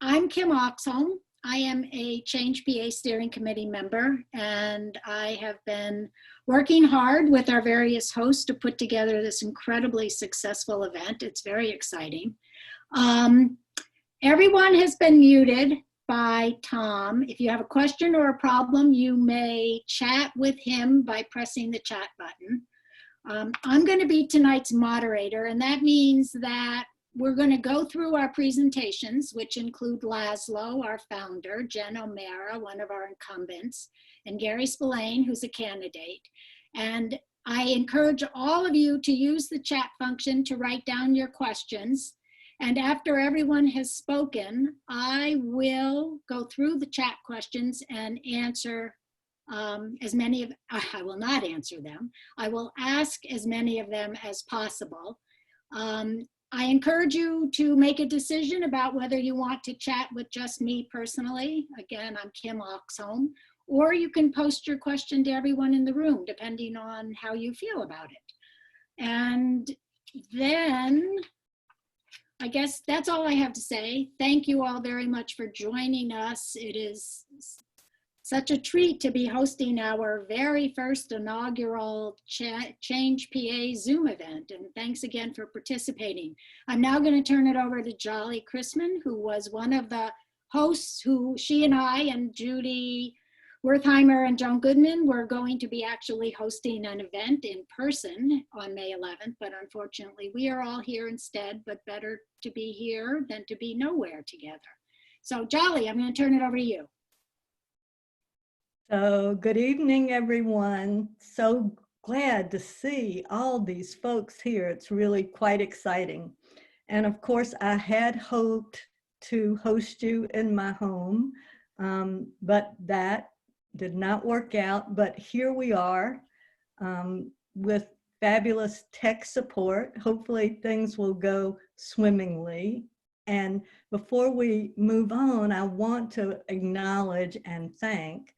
I'm Kim Oxholm. I am a ChangePA steering committee member, and I have been working hard with our various hosts to put together this incredibly successful event. It's very exciting. Everyone has been muted by Tom. If you have a question or a problem, you may chat with him by pressing the chat button. I'm going to be tonight's moderator, and that means that we're going to go through our presentations, which include Laszlo, our founder, Jen O'Mara, one of our incumbents, and Gary Spillane, who's a candidate. And I encourage all of you to use the chat function to write down your questions. And after everyone has spoken, I will go through the chat questions and answer as many of, I will not answer them. I will ask as many of them as possible. I encourage you to make a decision about whether you want to chat with just me personally. Again, I'm Kim Oxholm, or you can post your question to everyone in the room, depending on how you feel about it. And then I guess that's all I have to say. Thank you all very much for joining us. It is such a treat to be hosting our very first inaugural ChangePA Zoom event, and thanks again for participating. I'm now going to turn it over to Jolly Chrisman, who was one of the hosts who she and I and Judy Wertheimer and Joan Goodman were going to be actually hosting an event in person on May 11th, but unfortunately we are all here instead, but better to be here than to be nowhere together. So Jolly, I'm going to turn it over to you. So good evening, everyone. So glad to see all these folks here. It's really quite exciting. And of course, I had hoped to host you in my home, but that did not work out. But here we are with fabulous tech support. Hopefully things will go swimmingly. And before we move on, I want to acknowledge and thank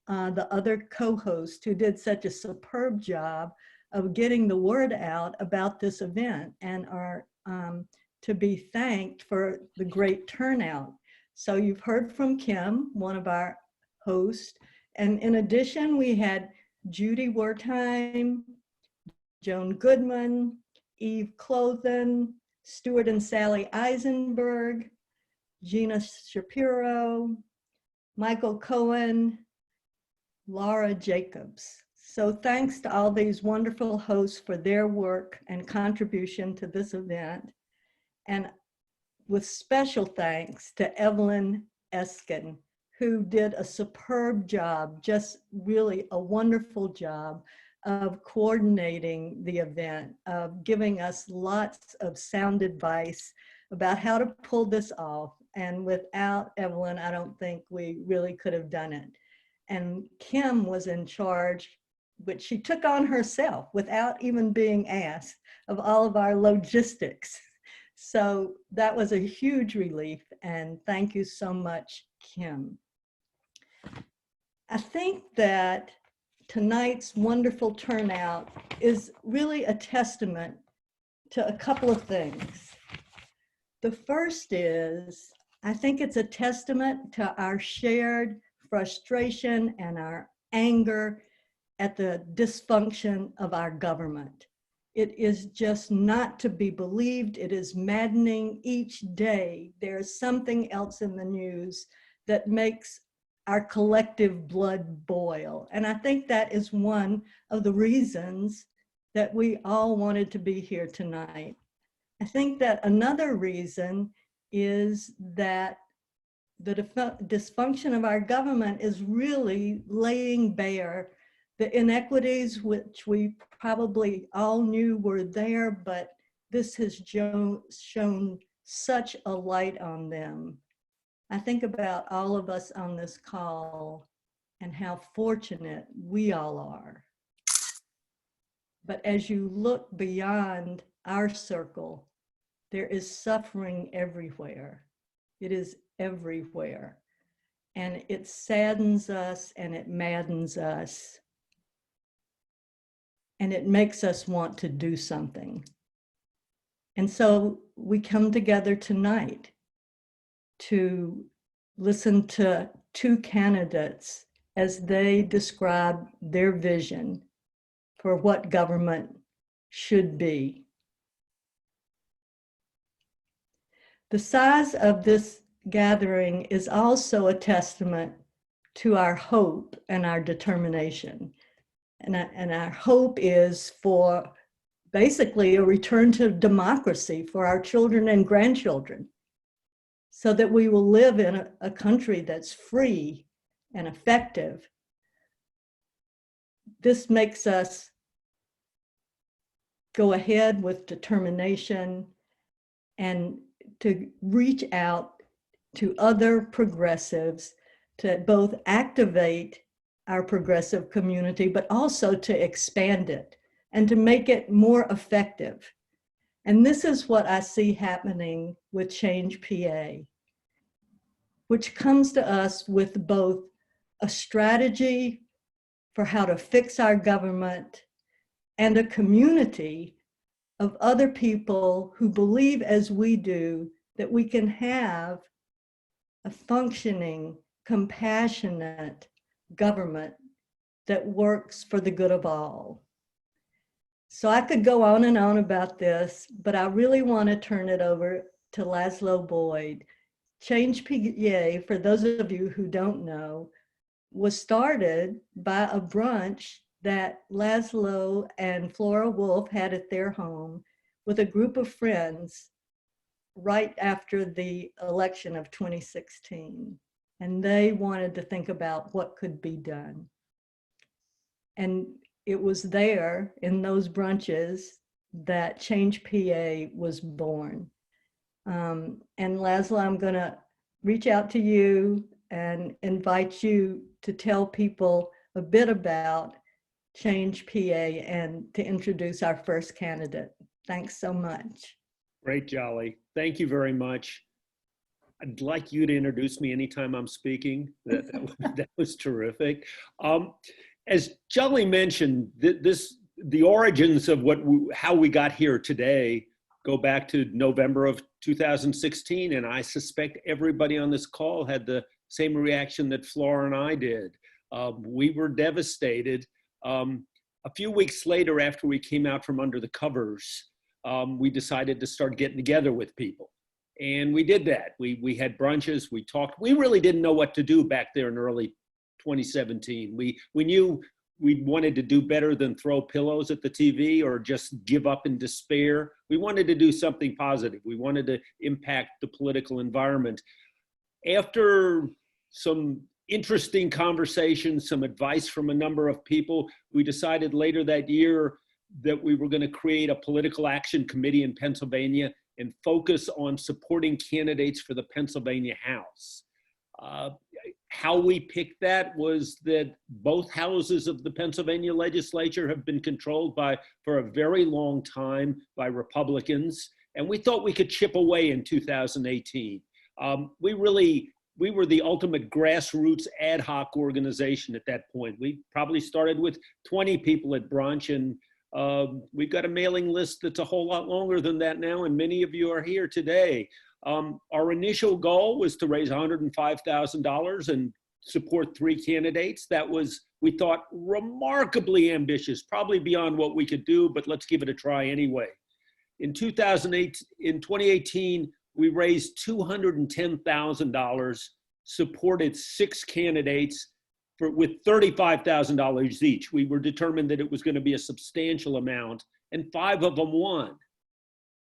the other co-hosts who did such a superb job of getting the word out about this event and are to be thanked for the great turnout. So you've heard from Kim, one of our hosts, and in addition we had Judy Wertheim, Joan Goodman, Eve Clothen, Stuart and Sally Eisenberg, Gina Shapiro, Michael Cohen, Laura Jacobs. So thanks to all these wonderful hosts for their work and contribution to this event. And with special thanks to Evelyn Eskin, who did a superb job, just really a wonderful job of coordinating the event, of giving us lots of sound advice about how to pull this off. And without Evelyn, I don't think we really could have done it. And Kim was in charge, which she took on herself without even being asked, of all of our logistics. So that was a huge relief, and thank you so much, Kim. I think that tonight's wonderful turnout is really a testament to a couple of things. The first is, I think it's a testament to our shared frustration and our anger at the dysfunction of our government. It is just not to be believed. It is maddening each day. There's something else in the news that makes our collective blood boil. And I think that is one of the reasons that we all wanted to be here tonight. I think that another reason is that the dysfunction of our government is really laying bare the inequities which we probably all knew were there, but this has shown such a light on them. I think about all of us on this call and how fortunate we all are. But as you look beyond our circle, there is suffering everywhere. It is everywhere. And it saddens us and it maddens us. And it makes us want to do something. And so we come together tonight to listen to two candidates as they describe their vision for what government should be. The size of this gathering is also a testament to our hope and our determination. And our hope is for basically a return to democracy for our children and grandchildren, so that we will live in a country that's free and effective. This makes us go ahead with determination and to reach out to other progressives to both activate our progressive community, but also to expand it and to make it more effective. And this is what I see happening with ChangePA, which comes to us with both a strategy for how to fix our government and a community of other people who believe as we do that we can have a functioning, compassionate government that works for the good of all. So I could go on and on about this, but I really want to turn it over to Laszlo Boyd. ChangePA, for those of you who don't know, was started by a brunch that Laszlo and Flora Wolf had at their home with a group of friends right after the election of 2016. And they wanted to think about what could be done. And it was there in those brunches that ChangePA was born. And Laszlo, I'm gonna reach out to you and invite you to tell people a bit about ChangePA and to introduce our first candidate. Thanks so much. Great, Jolly. Thank you very much. I'd like you to introduce me anytime I'm speaking. That was terrific. As Jolly mentioned, the origins of how we got here today go back to November of 2016, and I suspect everybody on this call had the same reaction that Flora and I did. We were devastated. A few weeks later, after we came out from under the covers, we decided to start getting together with people. And we did that. We had brunches, we talked. We really didn't know what to do back there in early 2017. We knew we wanted to do better than throw pillows at the TV or just give up in despair. We wanted to do something positive. We wanted to impact the political environment. After some interesting conversations, some advice from a number of people, we decided later that year that we were going to create a political action committee in Pennsylvania and focus on supporting candidates for the Pennsylvania House. How we picked that was that both houses of the Pennsylvania legislature have been controlled for a very long time by Republicans, and we thought we could chip away in 2018. We were the ultimate grassroots ad hoc organization at that point. We probably started with 20 people at brunch, and we've got a mailing list that's a whole lot longer than that now, and many of you are here today. Our initial goal was to raise $105,000 and support 3 candidates. That was, we thought, remarkably ambitious, probably beyond what we could do, but let's give it a try anyway. In 2018, we raised $210,000, supported 6 candidates with $35,000 each. We were determined that it was going to be a substantial amount, and 5 of them won.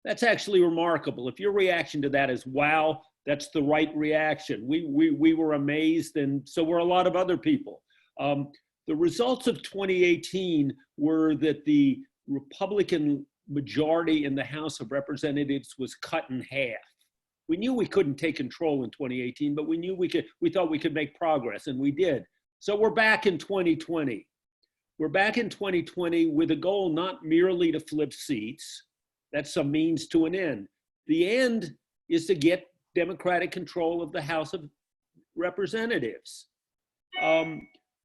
That's actually remarkable. If your reaction to that is, wow, that's the right reaction, we were amazed, and so were a lot of other people. The results of 2018 were that the Republican majority in the House of Representatives was cut in half. We knew we couldn't take control in 2018, but we thought we could make progress, and we did. So we're back in 2020. We're back in 2020 with a goal not merely to flip seats. That's some means to an end. The end is to get Democratic control of the House of Representatives.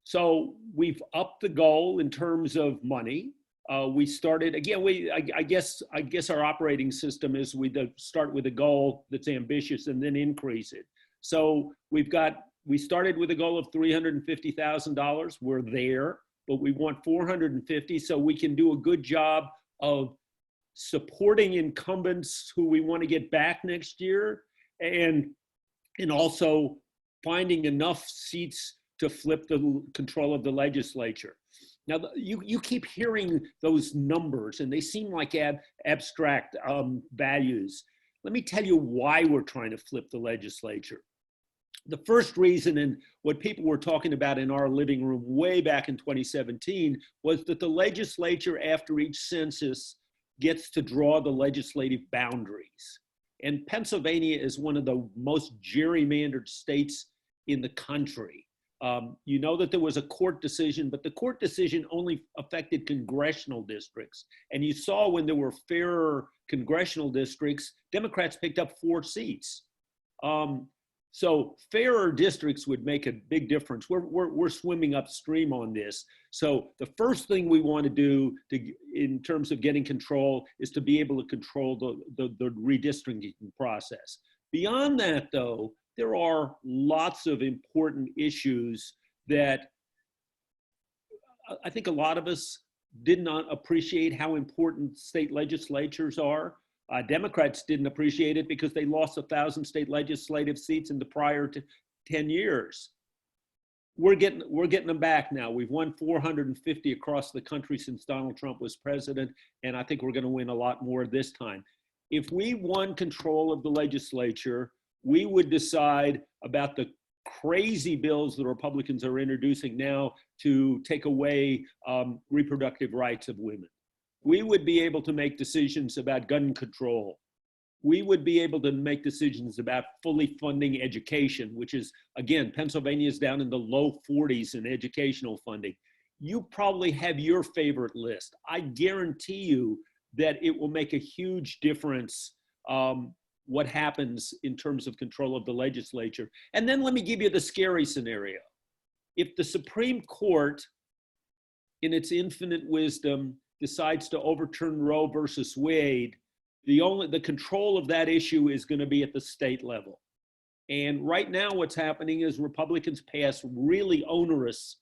So we've upped the goal in terms of money. We started, again, I guess our operating system is we start with a goal that's ambitious and then increase it. So we started with a goal of $350,000. We're there, but we want 450 so we can do a good job of supporting incumbents who we want to get back next year, and also finding enough seats to flip the control of the legislature. Now, you keep hearing those numbers, and they seem like abstract values. Let me tell you why we're trying to flip the legislature. The first reason, and what people were talking about in our living room way back in 2017, was that the legislature, after each census, gets to draw the legislative boundaries. And Pennsylvania is one of the most gerrymandered states in the country. You know that there was a court decision, but the court decision only affected congressional districts. And you saw when there were fairer congressional districts, Democrats picked up 4 seats. So fairer districts would make a big difference. We're swimming upstream on this. So the first thing we want to do in terms of getting control is to be able to control the redistricting process. Beyond that, though, there are lots of important issues that I think a lot of us did not appreciate how important state legislatures are. Democrats didn't appreciate it because they lost 1,000 state legislative seats in the prior 10 years. We're getting them back now. We've won 450 across the country since Donald Trump was president, and I think we're going to win a lot more this time. If we won control of the legislature, we would decide about the crazy bills the Republicans are introducing now to take away reproductive rights of women. We would be able to make decisions about gun control. We would be able to make decisions about fully funding education, which is, again, Pennsylvania is down in the low 40s in educational funding. You probably have your favorite list. I guarantee you that it will make a huge difference what happens in terms of control of the legislature. And then let me give you the scary scenario. If the Supreme Court, in its infinite wisdom, decides to overturn Roe versus Wade, the control of that issue is going to be at the state level. And right now what's happening is Republicans pass really onerous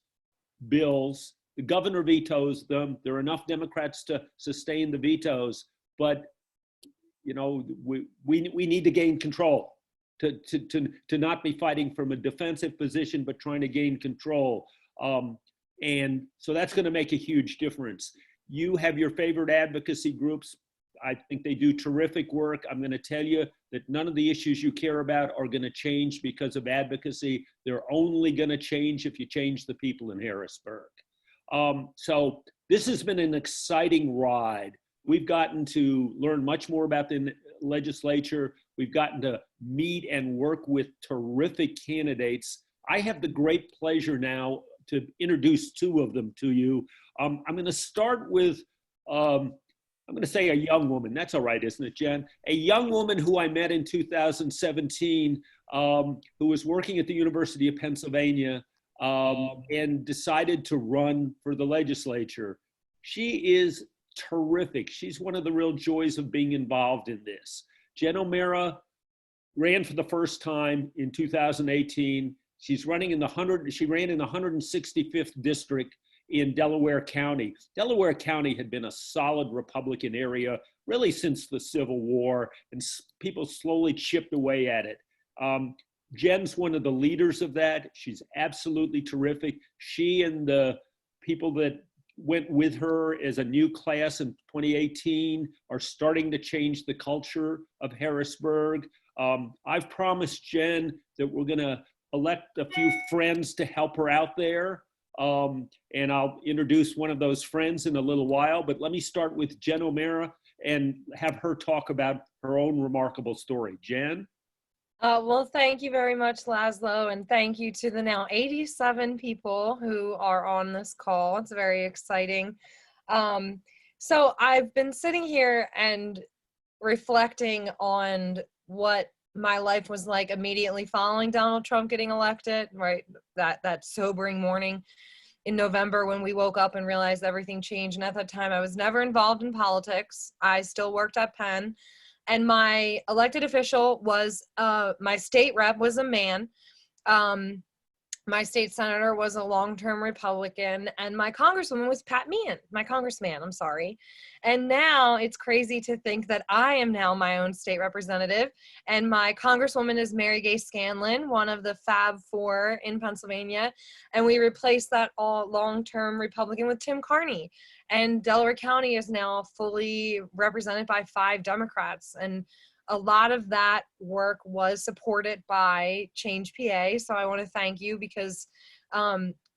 bills. The governor vetoes them. There are enough Democrats to sustain the vetoes, but you know, we need to gain control, to not be fighting from a defensive position, but trying to gain control. And so that's going to make a huge difference. You have your favorite advocacy groups. I think they do terrific work. I'm going to tell you that none of the issues you care about are going to change because of advocacy. They're only going to change if you change the people in Harrisburg. So this has been an exciting ride. We've gotten to learn much more about the legislature. We've gotten to meet and work with terrific candidates. I have the great pleasure now to introduce 2 of them to you. I'm going to start with, I'm going to say a young woman. That's all right, isn't it, Jen? A young woman who I met in 2017, who was working at the University of Pennsylvania and decided to run for the legislature. She is terrific. She's one of the real joys of being involved in this. Jen O'Mara ran for the first time in 2018. She's running she ran in the 165th district in Delaware County. Delaware County had been a solid Republican area really since the Civil War, and people slowly chipped away at it. Jen's one of the leaders of that. She's absolutely terrific. She and the people that went with her as a new class in 2018 are starting to change the culture of Harrisburg. I've promised Jen that we're going to elect a few friends to help her out there. And I'll introduce one of those friends in a little while, but let me start with Jen O'Mara and have her talk about her own remarkable story. Jen? Well, thank you very much, Laszlo, and thank you to the now 87 people who are on this call. It's very exciting. So I've been sitting here and reflecting on what my life was like immediately following Donald Trump getting elected, right? That sobering morning in November when we woke up and realized everything changed. And at that time, I was never involved in politics. I still worked at Penn. And my elected official was, my state rep was a man. My state senator was a long-term Republican, and my congresswoman was my congressman, I'm sorry. And now it's crazy to think that I am now my own state representative, and my congresswoman is Mary Gay Scanlon, one of the Fab Four in Pennsylvania, and we replaced that all long-term Republican with Tim Carney. And Delaware County is now fully represented by 5 Democrats, and a lot of that work was supported by ChangePA. So I want to thank you, because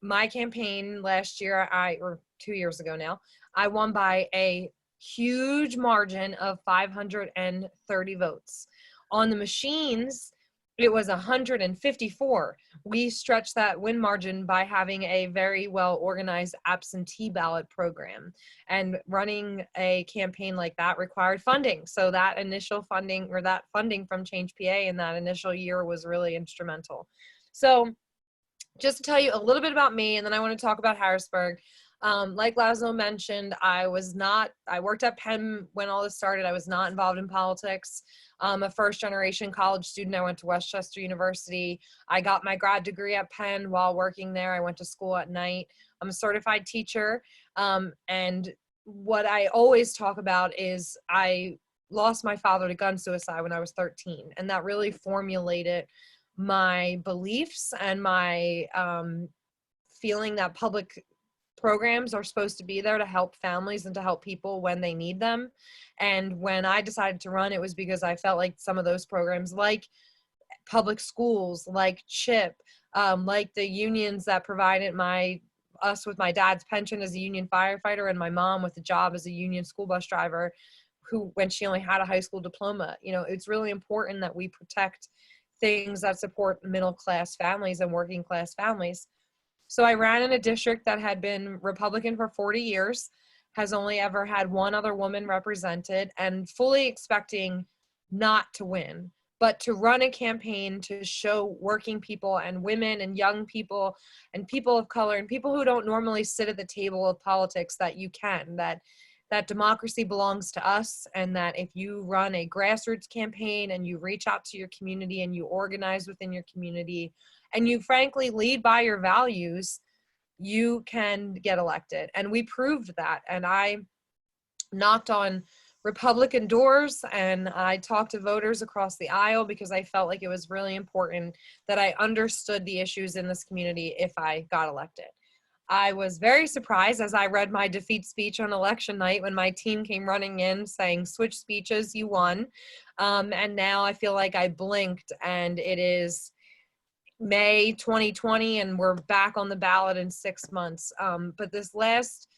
my campaign last year, or 2 years ago now, I won by a huge margin of 530 votes. On the machines, it was 154. We stretched that win margin by having a very well organized absentee ballot program. And running a campaign like that required funding. So that initial funding, or that funding from ChangePA in that initial year, was really instrumental. So just to tell you a little bit about me, and then I want to talk about Harrisburg. Like Laszlo mentioned, I worked at Penn when all this started. I was not involved in politics. I'm a first-generation college student. I went to Westchester University. I got my grad degree at Penn while working there. I went to school at night. I'm a certified teacher. And what I always talk about is I lost my father to gun suicide when I was 13. And that really formulated my beliefs and my feeling that public programs are supposed to be there to help families and to help people when they need them. And when I decided to run, it was because I felt like some of those programs, like public schools, like CHIP, like the unions that provided us with my dad's pension as a union firefighter, and my mom with a job as a union school bus driver, who, when she only had a high school diploma. It's really important that we protect things that support middle class families and working class families. So I ran in a district that had been Republican for 40 years, has only ever had one other woman represented, and fully expecting not to win, but to run a campaign to show working people and women and young people and people of color and people who don't normally sit at the table of politics that you can, that democracy belongs to us, and that if you run a grassroots campaign and you reach out to your community and you organize within your community and you frankly lead by your values, you can get elected. And we proved that. And I knocked on Republican doors and I talked to voters across the aisle, because I felt like it was really important that I understood the issues in this community if I got elected. I was very surprised as I read my defeat speech on election night when my team came running in saying, "Switch speeches, you won." And now I feel like I blinked and it is May 2020 and we're back on the ballot in 6 months. But this last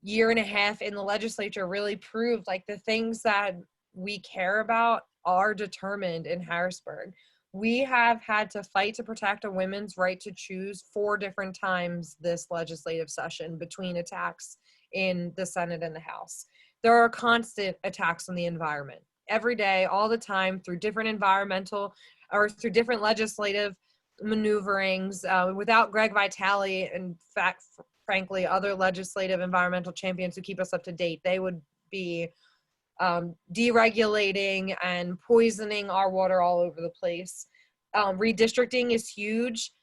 year and a half in the legislature really proved like the things that we care about are determined in Harrisburg. We have had to fight to protect a women's right to choose 4 different times this legislative session between attacks in the Senate and the House. There are constant attacks on the environment every day, all the time, through different environmental or through different legislative maneuverings. Without Greg Vitale, in fact, frankly, other legislative environmental champions who keep us up to date, they would be deregulating and poisoning our water all over the place. Redistricting is huge.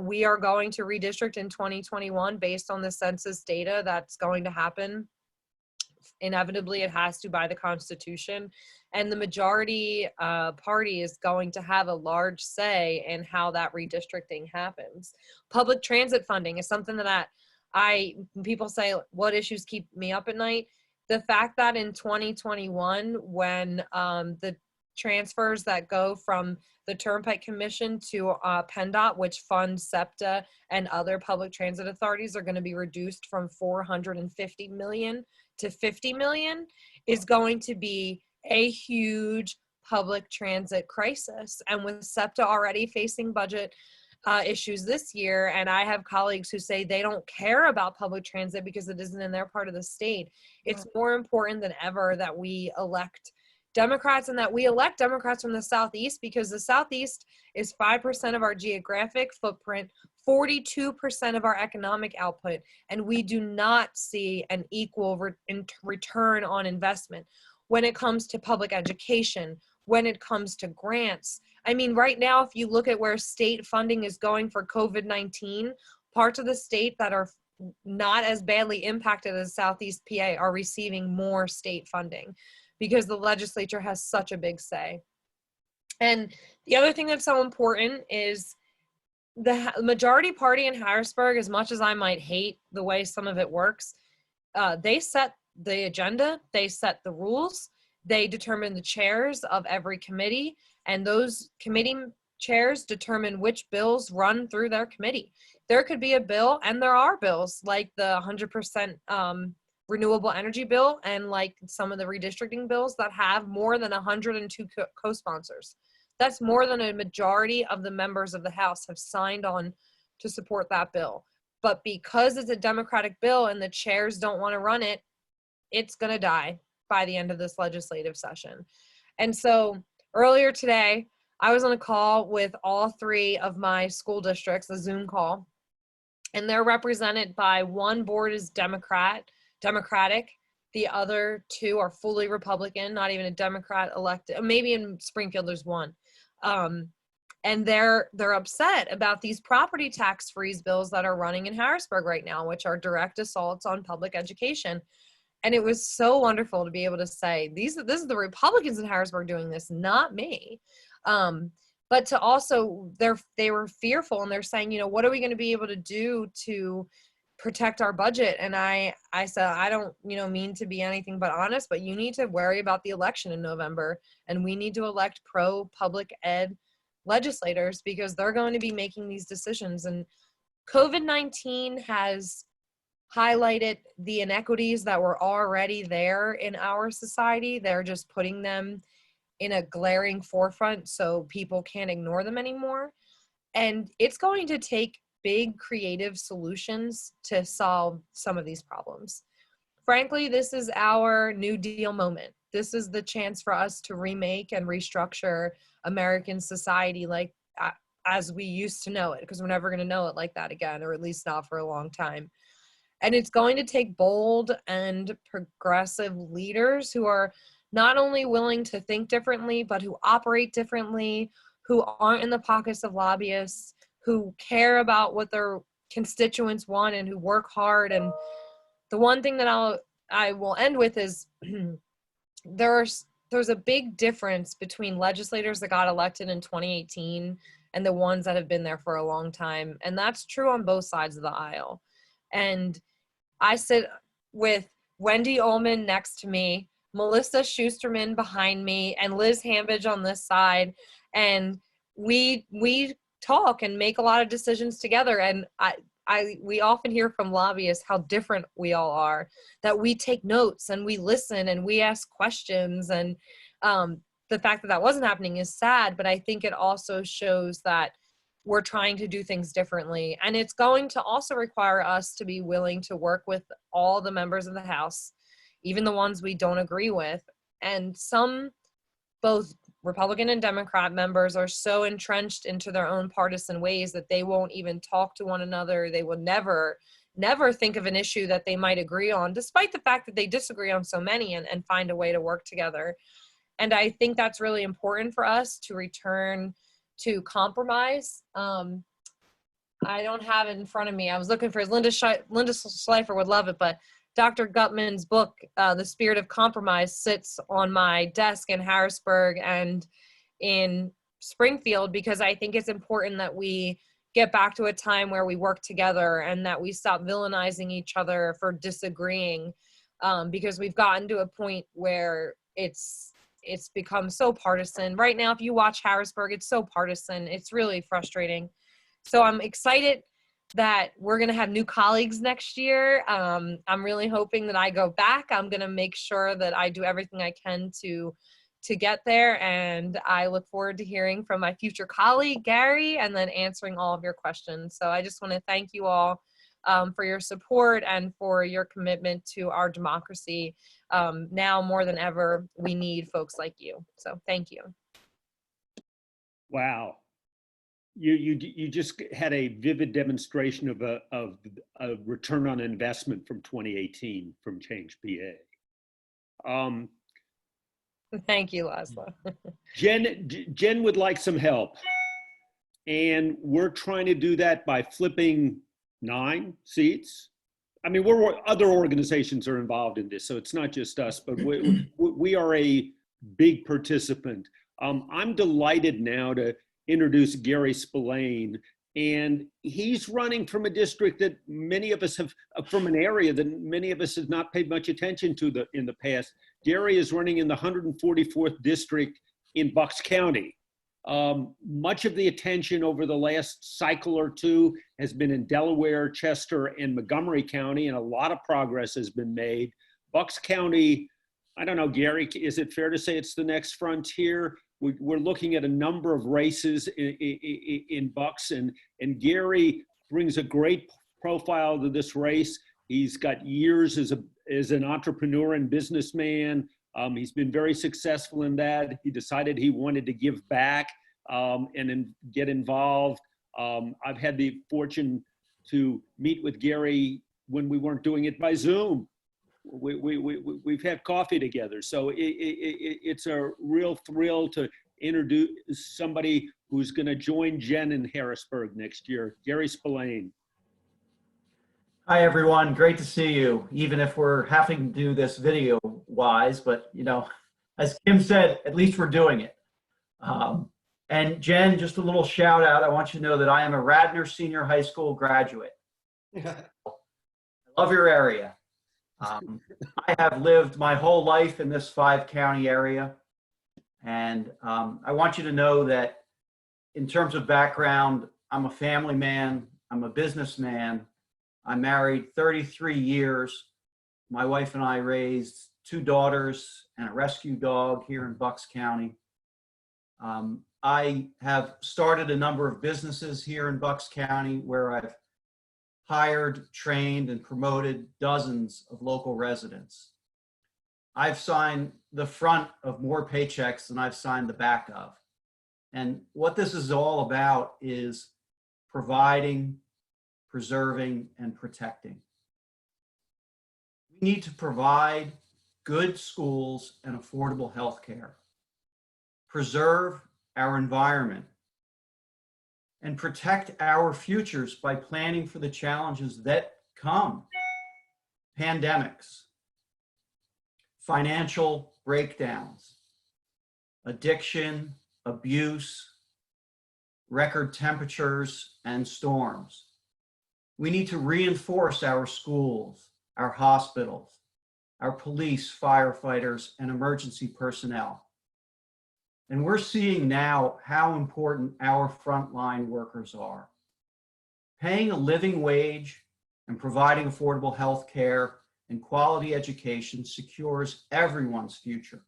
We are going to redistrict in 2021 based on the census data that's going to happen. Inevitably, it has to by the Constitution. And the majority party is going to have a large say in how that redistricting happens. Public transit funding is something that people say, what issues keep me up at night? The fact that in 2021, when the transfers that go from the Turnpike Commission to PennDOT, which funds SEPTA and other public transit authorities, are going to be reduced from $450 million to $50 million, is going to be a huge public transit crisis. And with SEPTA already facing budget issues this year, and I have colleagues who say they don't care about public transit because it isn't in their part of the state, it's more important than ever that we elect Democrats, and that we elect Democrats from the Southeast, because the Southeast is 5% of our geographic footprint, 42% of our economic output, and we do not see an equal return on investment. when it comes to public education, when it comes to grants. I mean, right now, if you look at where state funding is going for COVID-19, parts of the state that are not as badly impacted as Southeast PA are receiving more state funding because the legislature has such a big say. And the other thing that's so important is the majority party in Harrisburg, as much as I might hate the way some of it works, they set the agenda, they set the rules, they determine the chairs of every committee, and those committee chairs determine which bills run through their committee. There could be a bill, and there are bills like the 100% renewable energy bill and like some of the redistricting bills that have more than 102 co-sponsors. That's more than a majority of the members of the House have signed on to support that bill. But because it's a Democratic bill and the chairs don't want to run it, it's going to die by the end of this legislative session. And so earlier today, I was on a call with all three of my school districts, a Zoom call, and they're represented by one board is Democratic, the other two are fully Republican, not even a Democrat elected. Maybe in Springfield there's one. And they're upset about these property tax freeze bills that are running in Harrisburg right now, which are direct assaults on public education. And it was so wonderful to be able to say, this is the Republicans in Harrisburg doing this, not me. But to also, they were fearful, and they're saying, you know, what are we going to be able to do to protect our budget? And I said, I don't, mean to be anything but honest, but you need to worry about the election in November, and we need to elect pro public ed legislators because they're going to be making these decisions. And COVID-19 has highlighted the inequities that were already there in our society. They're just putting them in a glaring forefront so people can't ignore them anymore. And it's going to take big creative solutions to solve some of these problems. Frankly, this is our New Deal moment. This is the chance for us to remake and restructure American society like as we used to know it, because we're never going to know it like that again, or at least not for a long time. And it's going to take bold and progressive leaders who are not only willing to think differently, but who operate differently, who aren't in the pockets of lobbyists, who care about what their constituents want and who work hard. And the one thing that I will end with is there's a big difference between legislators that got elected in 2018 and the ones that have been there for a long time. And that's true on both sides of the aisle. And I sit with Wendy Ullman next to me, Melissa Schusterman behind me, and Liz Hambidge on this side. And we talk and make a lot of decisions together. And we often hear from lobbyists how different we all are, that we take notes and we listen and we ask questions. And the fact that that wasn't happening is sad, but I think it also shows that we're trying to do things differently. And it's going to also require us to be willing to work with all the members of the House, even the ones we don't agree with. And some, both Republican and Democrat members, are so entrenched into their own partisan ways that they won't even talk to one another. They will never think of an issue that they might agree on, despite the fact that they disagree on so many, and find a way to work together. And I think that's really important for us to return to compromise. I don't have it in front of me. I was looking for Linda Schleifer would love it, but Dr. Gutman's book, The Spirit of Compromise, sits on my desk in Harrisburg and in Springfield, because I think it's important that we get back to a time where we work together and that we stop villainizing each other for disagreeing, because we've gotten to a point where it's become so partisan. Right now, if you watch Harrisburg, it's so partisan. It's really frustrating. So I'm excited that we're going to have new colleagues next year. I'm really hoping that I go back. I'm going to make sure that I do everything I can to get there. And I look forward to hearing from my future colleague, Gary, and then answering all of your questions. So I just want to thank you all for your support and for your commitment to our democracy. Now more than ever, we need folks like you. So thank you. Wow. You just had a vivid demonstration of a return on investment from 2018 from ChangePA. Thank you, Laszlo. Jen would like some help. And we're trying to do that by flipping 9 seats. I mean, other organizations are involved in this, so it's not just us, but we are a big participant. I'm delighted now to introduce Gary Spillane, and he's running from a district that many of us have, from an area that many of us have not paid much attention to in the past. Gary is running in the 144th district in Bucks County. Much of the attention over the last cycle or two has been in Delaware, Chester, and Montgomery County, and a lot of progress has been made. Bucks County, I don't know, Gary, is it fair to say it's the next frontier? We're looking at a number of races in Bucks, and Gary brings a great profile to this race. He's got years as an entrepreneur and businessman. He's been very successful in that. He decided he wanted to give back and get involved. I've had the fortune to meet with Gary when we weren't doing it by Zoom. We've had coffee together. So it's a real thrill to introduce somebody who's going to join Jen in Harrisburg next year, Gary Spillane. Hi, everyone. Great to see you, even if we're having to do this video wise, but you know, as Kim said, at least we're doing it. And Jen, just a little shout out. I want you to know that I am a Radnor Senior High School graduate. I love your area. I have lived my whole life in this 5-county area. And I want you to know that in terms of background, I'm a family man, I'm a businessman. I'm married 33 years. My wife and I raised 2 daughters and a rescue dog here in Bucks County. I have started a number of businesses here in Bucks County where I've hired, trained, and promoted dozens of local residents. I've signed the front of more paychecks than I've signed the back of. And what this is all about is providing, preserving, and protecting. We need to provide good schools and affordable health care, preserve our environment, and protect our futures by planning for the challenges that come. Pandemics, financial breakdowns, addiction, abuse, record temperatures, and storms. We need to reinforce our schools, our hospitals, our police, firefighters, and emergency personnel. And we're seeing now how important our frontline workers are. Paying a living wage and providing affordable health care and quality education secures everyone's future.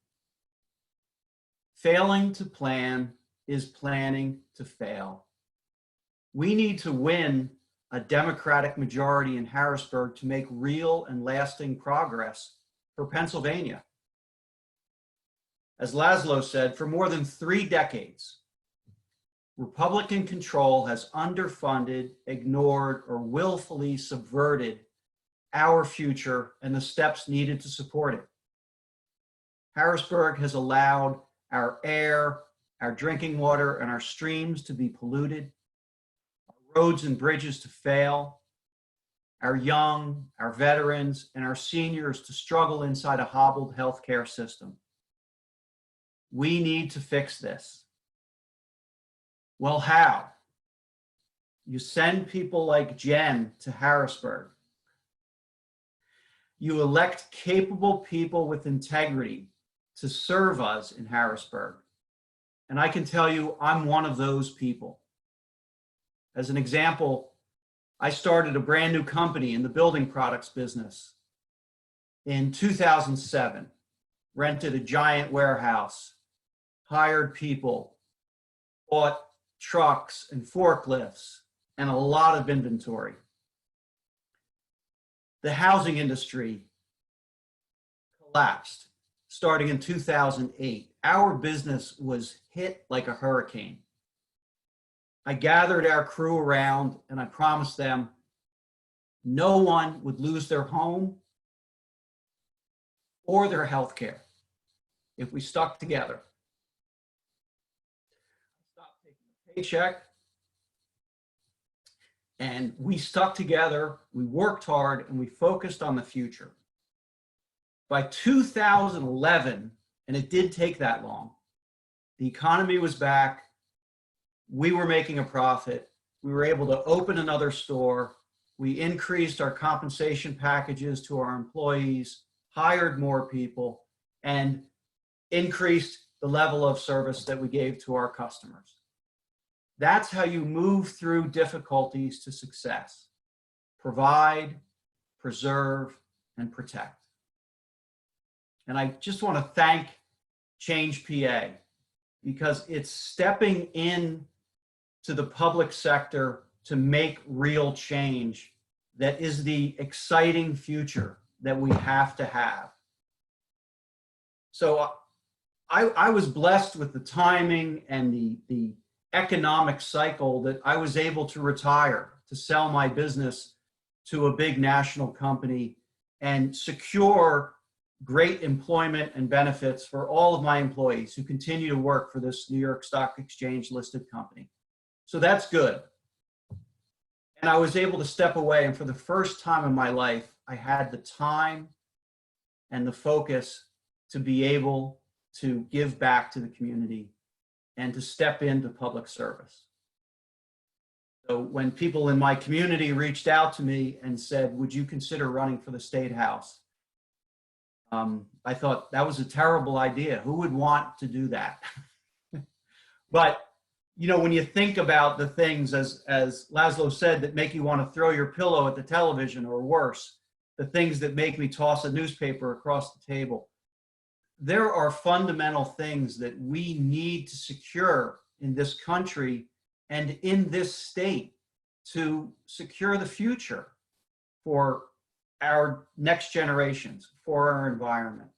Failing to plan is planning to fail. We need to win a Democratic majority in Harrisburg to make real and lasting progress for Pennsylvania. As Laszlo said, for more than 3 decades, Republican control has underfunded, ignored, or willfully subverted our future and the steps needed to support it. Harrisburg has allowed our air, our drinking water, and our streams to be polluted, our roads and bridges to fail, our young, our veterans, and our seniors to struggle inside a hobbled healthcare system. We need to fix this. Well, how? You send people like Jen to Harrisburg. You elect capable people with integrity to serve us in Harrisburg. And I can tell you, I'm one of those people. As an example, I started a brand new company in the building products business in 2007, rented a giant warehouse, hired people, bought trucks and forklifts, and a lot of inventory. The housing industry collapsed starting in 2008. Our business was hit like a hurricane. I gathered our crew around and I promised them no one would lose their home or their health care. if we stuck together. Stop taking a paycheck. And we stuck together, we worked hard, and we focused on the future. By 2011, and it did take that long, the economy was back, we were making a profit, we were able to open another store, we increased our compensation packages to our employees, hired more people, and increased the level of service that we gave to our customers. That's how you move through difficulties to success. Provide, preserve, and protect. And I just want to thank ChangePA because it's stepping in to the public sector to make real change that is the exciting future that we have to have. So I was blessed with the timing and the economic cycle that I was able to retire, to sell my business to a big national company and secure great employment and benefits for all of my employees who continue to work for this New York Stock Exchange listed company. So that's good. And I was able to step away, and for the first time in my life, I had the time and the focus to be able to give back to the community and to step into public service. So when people in my community reached out to me and said, would you consider running for the State House? I thought that was a terrible idea. Who would want to do that? But, you know, when you think about the things, as Laszlo said, that make you want to throw your pillow at the television or worse, the things that make me toss a newspaper across the table, there are fundamental things that we need to secure in this country and in this state to secure the future for our next generations, for our environment.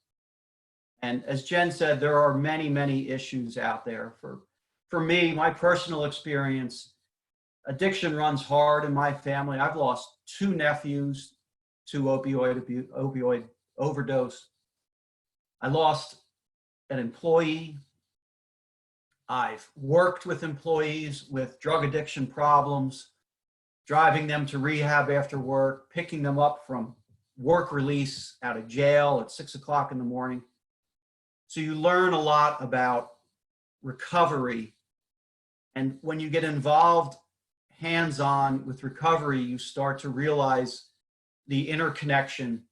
And as Jen said, there are many, many issues out there. For me, my personal experience, addiction runs hard in my family. I've lost 2 nephews to opioid overdose. I lost an employee. I've worked with employees with drug addiction problems, driving them to rehab after work, picking them up from work release out of jail at 6 o'clock in the morning. So you learn a lot about recovery. And when you get involved hands-on with recovery, you start to realize the interconnection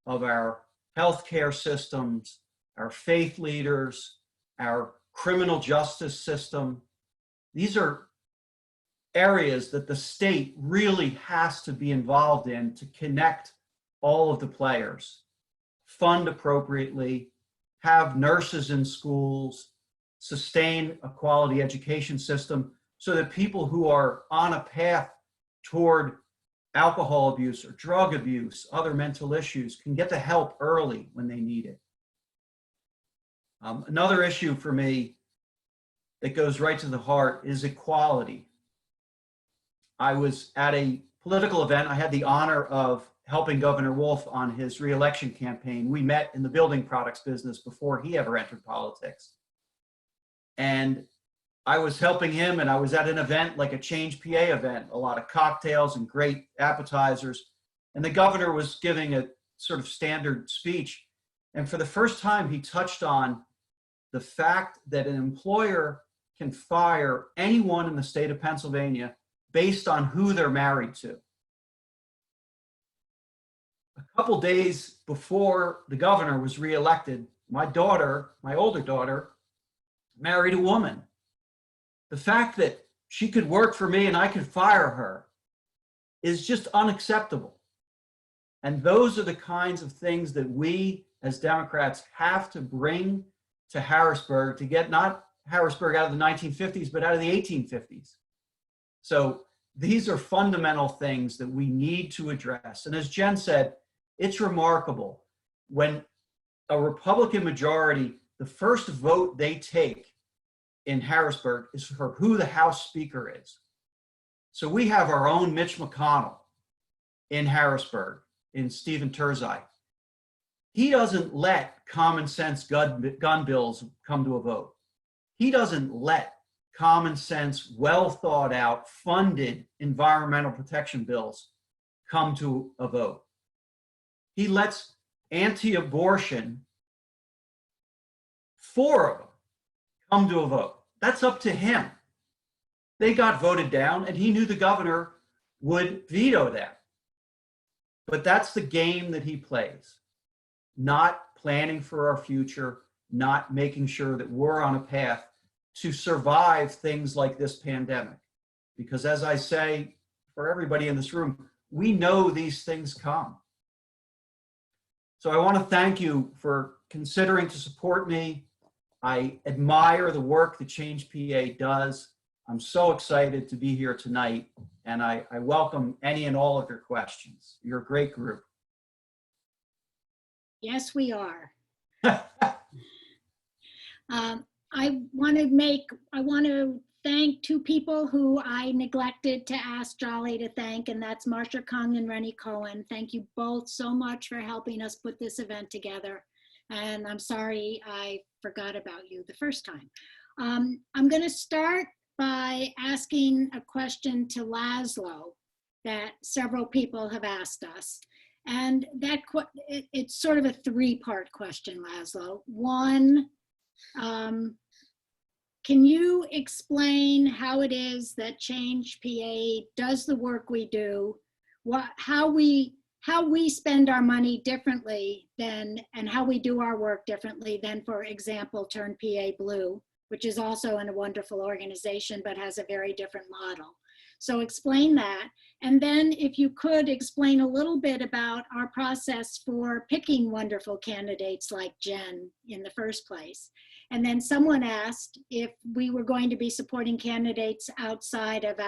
of our healthcare systems, our faith leaders, our criminal justice system. These are areas that the state really has to be involved in to connect all of the players, fund appropriately, have nurses in schools, sustain a quality education system so that people who are on a path toward alcohol abuse or drug abuse, other mental issues, can get the help early when they need it. Another issue for me that goes right to the heart is equality. I was at a political event. I had the honor of helping Governor Wolf on his reelection campaign. We met in the building products business before he ever entered politics. And I was helping him, and I was at an event like a ChangePA event, a lot of cocktails and great appetizers. And the governor was giving a sort of standard speech. And for the first time, he touched on the fact that an employer can fire anyone in the state of Pennsylvania based on who they're married to. A couple days before the governor was reelected, my daughter, my older daughter, married a woman. The fact that she could work for me and I could fire her is just unacceptable. And those are the kinds of things that we as Democrats have to bring to Harrisburg to get not Harrisburg out of the 1950s, but out of the 1850s. So these are fundamental things that we need to address. And as Jen said, it's remarkable when a Republican majority, the first vote they take in Harrisburg is for who the House Speaker is. So we have our own Mitch McConnell in Harrisburg, in Stephen Turzai. He doesn't let common sense gun bills come to a vote. He doesn't let common sense, well thought out, funded environmental protection bills come to a vote. He lets anti-abortion, 4 of them, come to a vote. That's up to him. They got voted down, and he knew the governor would veto them. But that's the game that he plays, not planning for our future, not making sure that we're on a path to survive things like this pandemic. Because as I say, for everybody in this room, we know these things come. So I want to thank you for considering to support me. I admire the work that ChangePA does. I'm so excited to be here tonight, and I welcome any and all of your questions. You're a great group. Yes, we are. I want to thank 2 people who I neglected to ask Jolly to thank, and that's Marsha Kung and Rennie Cohen. Thank you both so much for helping us put this event together. And I'm sorry I forgot about you the first time. I'm going to start by asking a question to Laszlo that several people have asked us. And that it's sort of a 3-part question, Laszlo. One, can you explain how it is that ChangePA does the work we do, how we spend our money differently than, and how we do our work differently than, for example, Turn PA Blue, which is also a wonderful organization, but has a very different model. So explain that. And then if you could explain a little bit about our process for picking wonderful candidates like Jen in the first place. And then someone asked if we were going to be supporting candidates outside of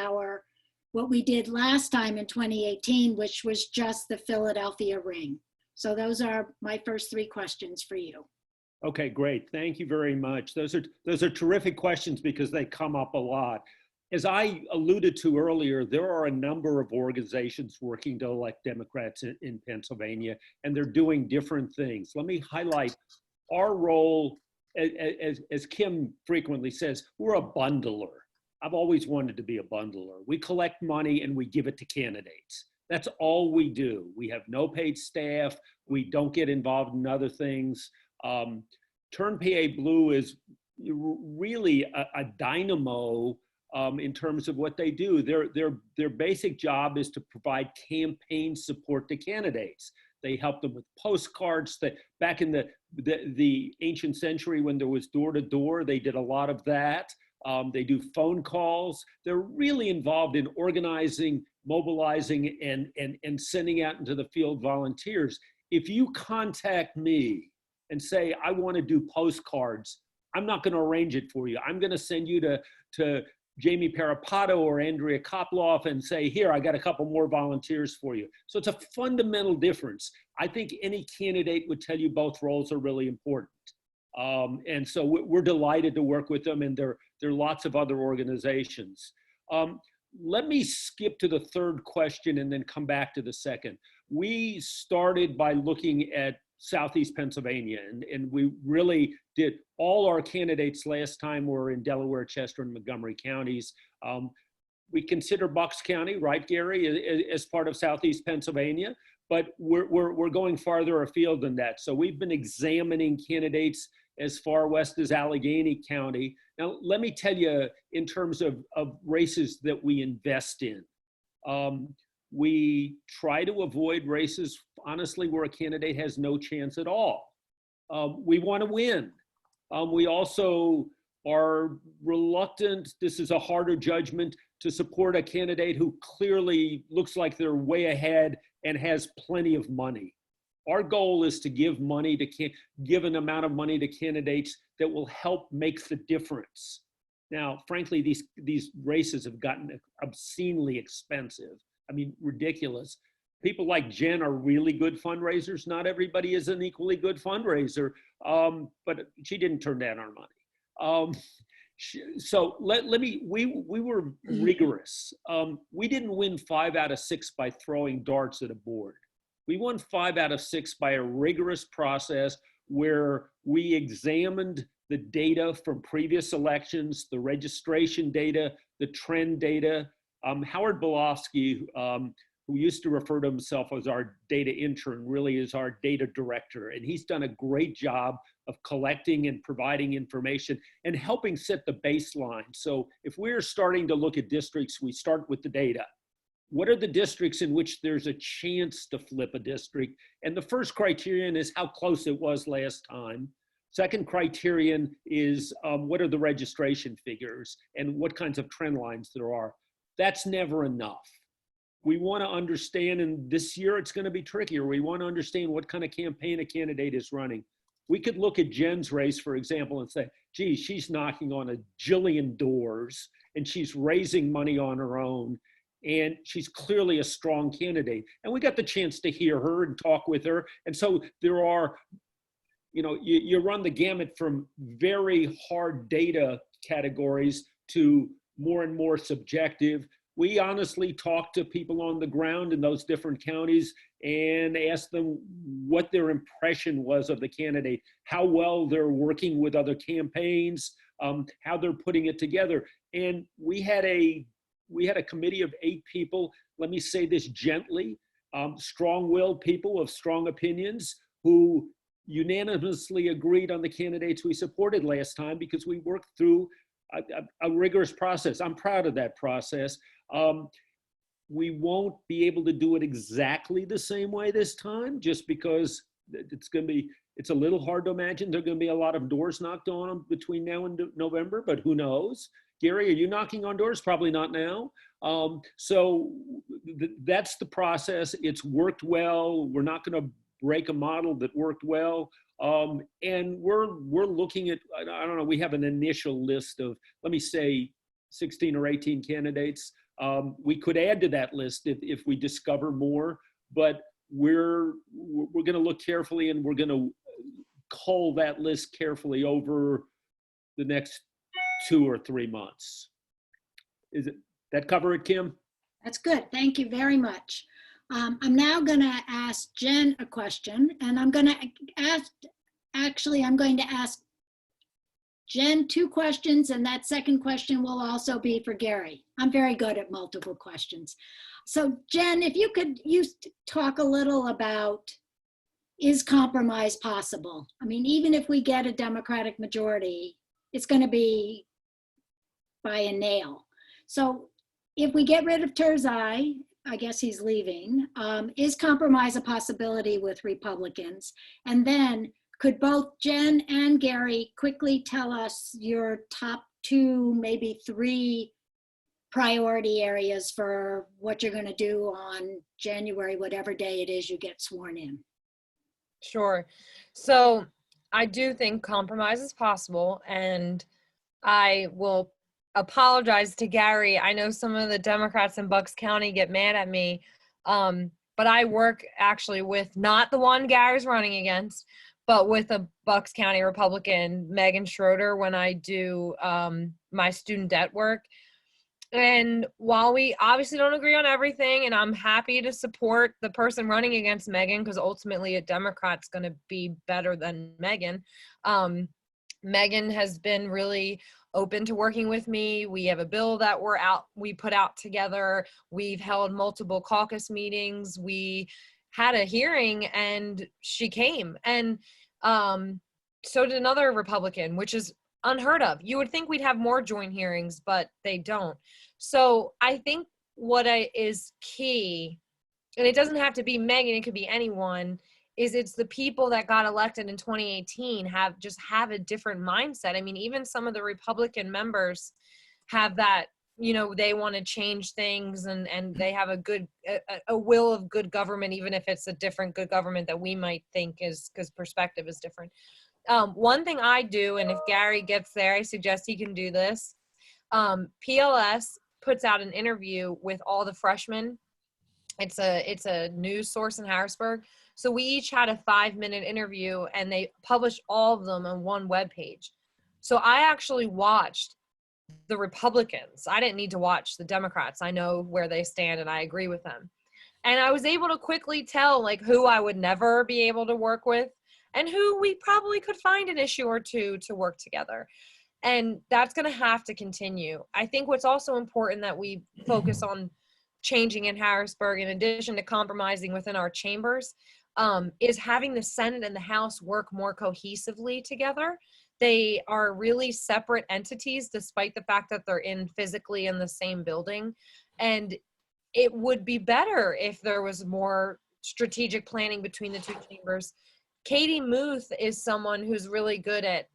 what we did last time in 2018, which was just the Philadelphia ring. So those are my first 3 questions for you. Okay, great. Thank you very much. Those are terrific questions because they come up a lot. As I alluded to earlier, there are a number of organizations working to elect Democrats in Pennsylvania, and they're doing different things. Let me highlight our role. As Kim frequently says, we're a bundler. I've always wanted to be a bundler. We collect money and we give it to candidates. That's all we do. We have no paid staff. We don't get involved in other things. Turn PA Blue is really a dynamo in terms of what they do. Their basic job is to provide campaign support to candidates. They help them with postcards. That back in the ancient century when there was door-to-door, they did a lot of that. They do phone calls. They're really involved in organizing, mobilizing, and sending out into the field volunteers. If you contact me and say, I want to do postcards, I'm not going to arrange it for you. I'm going to send you to Jamie Parapato or Andrea Koploff and say, here, I got a couple more volunteers for you. So it's a fundamental difference. I think any candidate would tell you both roles are really important. And so we're delighted to work with them, and there are lots of other organizations. Let me skip to the third question and then come back to the second. We started by looking at Southeast Pennsylvania, and we really did. All our candidates last time were in Delaware, Chester, and Montgomery counties. We consider Bucks County, right, Gary, as part of Southeast Pennsylvania, but we're going farther afield than that. So we've been examining candidates as far west as Allegheny County. Now, let me tell you, in terms of races that we invest in, we try to avoid races, honestly, where a candidate has no chance at all. We want to win. We also are reluctant, this is a harder judgment, to support a candidate who clearly looks like they're way ahead and has plenty of money. Our goal is to give money to give an amount of money to candidates that will help make the difference. Now, frankly, these races have gotten obscenely expensive. I mean, ridiculous. People like Jen are really good fundraisers. Not everybody is an equally good fundraiser, but she didn't turn down our money. So we were rigorous. We didn't win 5 out of 6 by throwing darts at a board. We won 5 out of 6 by a rigorous process where we examined the data from previous elections, the registration data, the trend data. Howard Belofsky, who used to refer to himself as our data intern, really is our data director. And he's done a great job of collecting and providing information and helping set the baseline. So if we're starting to look at districts, we start with the data. What are the districts in which there's a chance to flip a district? And the first criterion is how close it was last time. Second criterion is what are the registration figures and what kinds of trend lines there are. That's never enough. We want to understand, and this year it's going to be trickier. We want to understand what kind of campaign a candidate is running. We could look at Jen's race, for example, and say, gee, she's knocking on a jillion doors and she's raising money on her own. And she's clearly a strong candidate. And we got the chance to hear her and talk with her. And so there are, you run the gamut from very hard data categories to more and more subjective. We honestly talked to people on the ground in those different counties and asked them what their impression was of the candidate, how well they're working with other campaigns, how they're putting it together. And we had a committee of 8 people, let me say this gently, strong-willed people of strong opinions who unanimously agreed on the candidates we supported last time because we worked through a rigorous process. I'm proud of that process. We won't be able to do it exactly the same way this time, just because it's a little hard to imagine there are going to be a lot of doors knocked on them between now and November, but who knows? Gary, are you knocking on doors? Probably not now. So that's the process. It's worked well. We're not going to break a model that worked well. And we're looking at, I don't know, we have an initial list of, let me say, 16 or 18 candidates. We could add to that list if we discover more, but we're going to look carefully and we're going to cull that list carefully over the next 2 or 3 months. That cover it, Kim? That's good. Thank you very much. I'm now going to ask Jen a question, and I'm going to ask Jen 2 questions, and that second question will also be for Gary. I'm very good at multiple questions. So Jen, if you could talk a little about, is compromise possible? I mean, even if we get a Democratic majority, it's going to be by a nail. So if we get rid of Terzai, I guess he's leaving, is compromise a possibility with Republicans? And then could both Jen and Gary quickly tell us your top 2, maybe 3 priority areas for what you're going to do on January, whatever day it is you get sworn in? Sure. So I do think compromise is possible, and I will apologize to Gary. I know some of the Democrats in Bucks County get mad at me, but I work actually with not the one Gary's running against, but with a Bucks County Republican, Megan Schroeder, when I do my student debt work. And while we obviously don't agree on everything, and I'm happy to support the person running against Megan, because ultimately a Democrat's going to be better than Megan. Megan has been really open to working with me. We have a bill that we put out together. We've held multiple caucus meetings. We had a hearing and she came. And so did another Republican, which is unheard of. You would think we'd have more joint hearings, but they don't. So I think what is key, and it doesn't have to be Megan, it could be anyone, is it's the people that got elected in 2018 have a different mindset. I mean, even some of the Republican members have that, they want to change things, and they have a will of good government, even if it's a different good government that we might think is, because perspective is different. One thing I do, and if Gary gets there, I suggest he can do this. PLS puts out an interview with all the freshmen. It's a news source in Harrisburg. So we each had a 5-minute interview, and they published all of them on one webpage. So I actually watched the Republicans. I didn't need to watch the Democrats. I know where they stand and I agree with them. And I was able to quickly tell like who I would never be able to work with and who we probably could find an issue or two to work together. And that's going to have to continue. I think what's also important that we focus on changing in Harrisburg, in addition to compromising within our chambers, is having the Senate and the House work more cohesively together. They are really separate entities, despite the fact that they're physically in the same building. And it would be better if there was more strategic planning between the two chambers. Katie Muth is someone who's really good at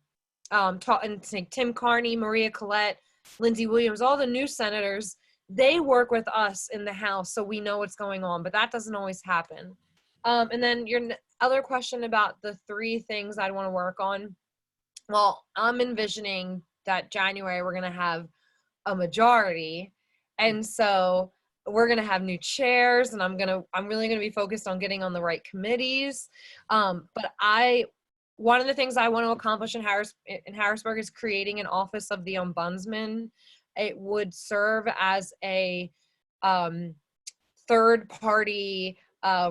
and Tim Carney, Maria Collette, Lindsey Williams, all the new senators, they work with us in the House, so we know what's going on, but that doesn't always happen. And then your other question about the 3 things I'd want to work on. Well, I'm envisioning that January we're going to have a majority, and so we're going to have new chairs, and I'm really going to be focused on getting on the right committees. But one of the things I want to accomplish in Harrisburg is creating an office of the ombudsman. It would serve as a third-party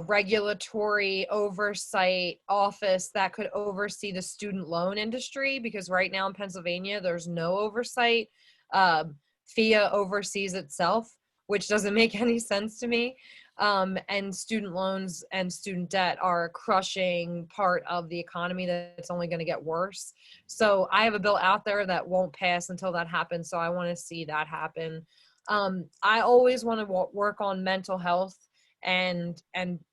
regulatory oversight office that could oversee the student loan industry, because right now in Pennsylvania, there's no oversight. FIA oversees itself, which doesn't make any sense to me. And student loans and student debt are a crushing part of the economy that's only going to get worse. So I have a bill out there that won't pass until that happens. So I want to see that happen. I always want to work on mental health and